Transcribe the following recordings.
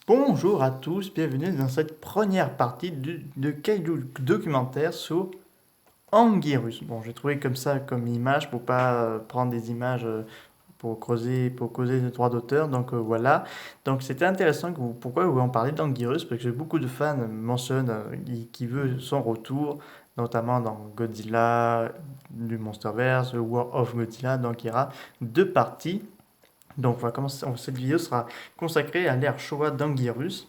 Bonjour à tous, bienvenue dans cette première partie de Kaiju documentaire sur Anguirus. Bon, j'ai trouvé comme ça comme image pour pas prendre des images pour causer de droits d'auteur. Donc voilà. Donc c'était intéressant pourquoi vous en parlez d'Anguirus parce que beaucoup de fans mentionnent qui veut son retour, notamment dans Godzilla du Monsterverse, War of Godzilla. Donc il y aura deux parties. Donc cette vidéo sera consacrée à l'ère Showa d'Anguirus.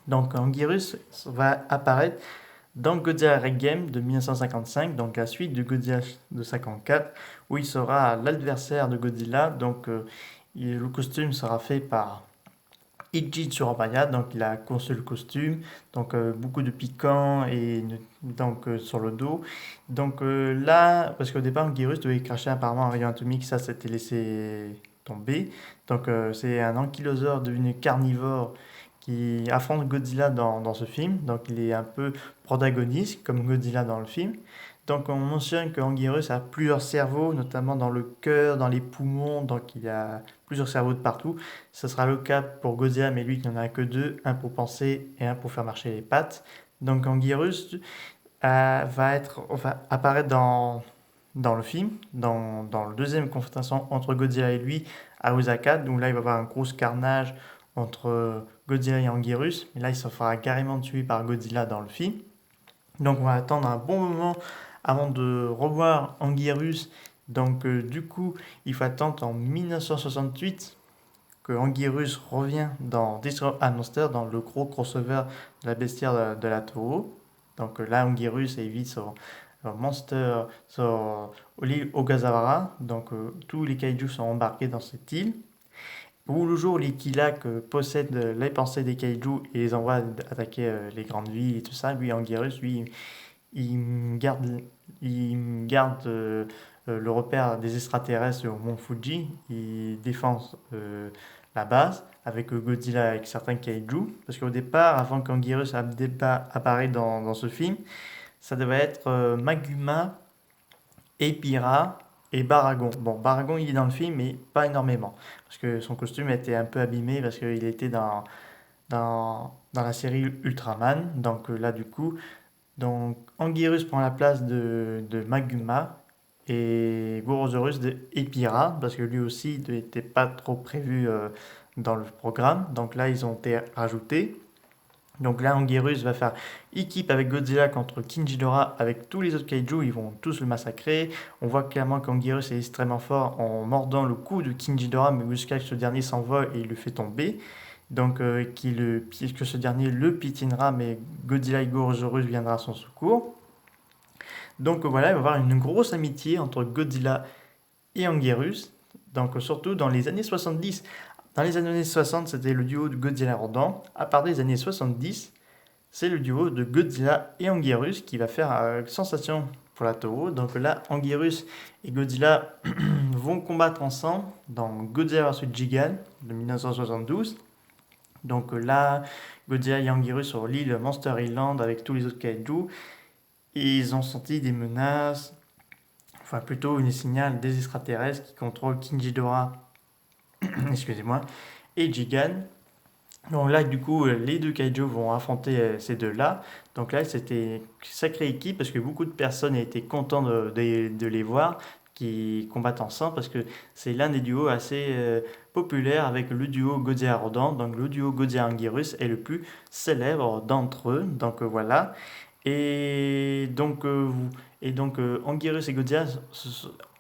Donc Anguirus va apparaître dans Godzilla Red Game de 1955, donc la suite de Godzilla de 54, où il sera l'adversaire de Godzilla. Donc le costume sera fait par Iji Tsurabaya, donc il a conçu le costume, donc beaucoup de piquants et donc sur le dos. Donc là, parce qu'au départ, Anguirus devait cracher apparemment un rayon atomique, ça s'était laissé tomber. Donc c'est un ankylosaure devenu carnivore qui affronte Godzilla dans ce film. Donc il est un peu protagoniste comme Godzilla dans le film. Donc on mentionne que Anguirus a plusieurs cerveaux, notamment dans le cœur, dans les poumons, donc il a plusieurs cerveaux de partout. Ce sera le cas pour Godzilla, mais lui, il n'y en a que deux, un pour penser et un pour faire marcher les pattes. Donc Anguirus va apparaître dans le film, dans le deuxième confrontation entre Godzilla et lui à Osaka, donc là il va y avoir un gros carnage entre Godzilla et Anguirus, mais là il se fera carrément tuer par Godzilla dans le film. Donc on va attendre un bon moment avant de revoir Anguirus. Donc du coup, il faut attendre en 1968 que Anguirus revient dans Destroy All Monsters, dans le gros crossover de la bestiaire de la Toho. Donc là, Anguirus évite son monster sur l'île Ogasawara. Donc tous les kaijus sont embarqués dans cette île. Où le jour, les Kilak possèdent les pensées des kaijus et les envoient attaquer les grandes villes et tout ça. Lui, Anguirus, lui, il garde le repère des extraterrestres au mont Fuji. Il défend la base avec Godzilla, avec certains kaiju. Parce qu'au départ, avant qu'Anguirus apparaisse dans ce film, ça devait être Maguma, Epira et Baragon. Bon, Baragon, il est dans le film, mais pas énormément. Parce que son costume était un peu abîmé, parce qu'il était dans la série Ultraman. Donc là, du coup, donc, Anguirus prend la place de Maguma et Gorosaurus de Epira, parce que lui aussi n'était pas trop prévu dans le programme. Donc là, ils ont été rajoutés. Donc là, Anguirus va faire équipe avec Godzilla contre King Ghidorah avec tous les autres kaiju, ils vont tous le massacrer. On voit clairement qu'Anguirus est extrêmement fort en mordant le cou de King Ghidorah, mais jusqu'à ce que ce dernier s'envole et il le fait tomber. Donc que ce dernier le piétinera, mais Godzilla et Gorosaurus viendra à son secours. Donc voilà, il va y avoir une grosse amitié entre Godzilla et Anguirus. Donc surtout dans les années 70. Dans les années 60, c'était le duo de Godzilla Rodan. À partir des années 70, c'est le duo de Godzilla et Anguirus qui va faire sensation pour la Toho. Donc là, Anguirus et Godzilla vont combattre ensemble dans Godzilla vs Gigan de 1972. Donc là, Godzilla et Anguirus sur l'île Monster Island avec tous les autres kaiju. Et ils ont senti des menaces, enfin plutôt une signal des extraterrestres qui contrôlent King Ghidorah, excusez-moi, et Gigan. Donc là, du coup, les deux kaiju vont affronter ces deux-là. Donc là, c'était une sacrée équipe parce que beaucoup de personnes étaient contentes de les voir qui combattent ensemble parce que c'est l'un des duos assez populaires avec le duo Godzilla Rodan. Donc le duo Godzilla Anguirus est le plus célèbre d'entre eux. Donc voilà. Et donc, Anguirus et Godzilla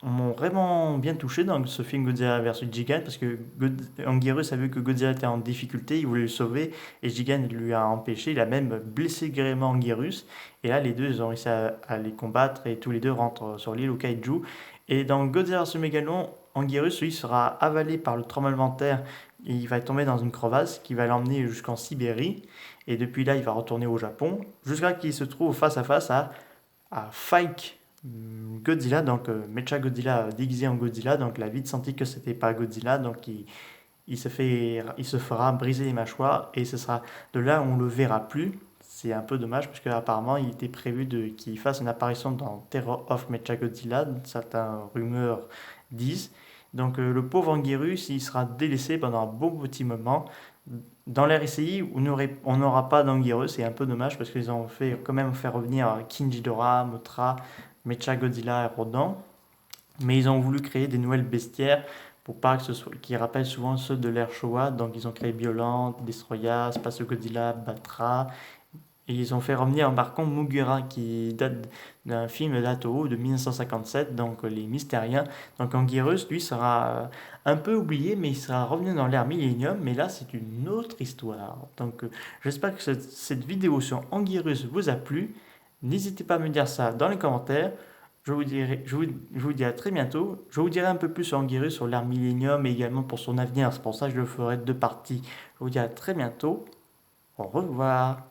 m'ont vraiment bien touché dans ce film Godzilla vs Gigan parce que Anguirus a vu que Godzilla était en difficulté, il voulait le sauver et Gigan lui a empêché, il a même blessé grièvement Anguirus et là les deux ils ont réussi à les combattre et tous les deux rentrent sur l'île au Kaiju et dans Godzilla vs Megalon, Anguirus lui sera avalé par le tremblement de terre et il va tomber dans une crevasse qui va l'emmener jusqu'en Sibérie et depuis là il va retourner au Japon jusqu'à qu'il se trouve face à face à Fike Godzilla, donc Mecha Godzilla déguisé en Godzilla, donc il a vite senti que c'était pas Godzilla, donc il se fera briser les mâchoires et ce sera de là où on le verra plus. C'est un peu dommage parce qu'apparemment il était prévu qu'il fasse une apparition dans Terror of Mecha Godzilla, certaines rumeurs disent. Donc le pauvre Anguirus, il sera délaissé pendant un bon petit moment. Dans l'ère ICI, on n'aura pas d'Anguirus, c'est un peu dommage parce qu'ils ont fait, quand même fait revenir King Ghidorah, Mothra, Mecha Godzilla et Rodan. Mais ils ont voulu créer des nouvelles bestiaires pour pas que ce soit, qui rappellent souvent ceux de l'ère Showa. Donc ils ont créé Violent, Destroya, Space Godzilla, Batra. Et ils ont fait revenir par contre Mugura qui date d'un film d'Atoro de 1957, donc Les Mystériens. Donc Anguirus, lui, sera un peu oublié, mais il sera revenu dans l'ère Millennium. Mais là, c'est une autre histoire. Donc j'espère que cette vidéo sur Anguirus vous a plu. N'hésitez pas à me dire ça dans les commentaires. Je vous dis à très bientôt. Je vous dirai un peu plus sur Anguirus, sur l'ère Millennium et également pour son avenir. C'est pour ça que je le ferai deux parties. Je vous dis à très bientôt. Au revoir.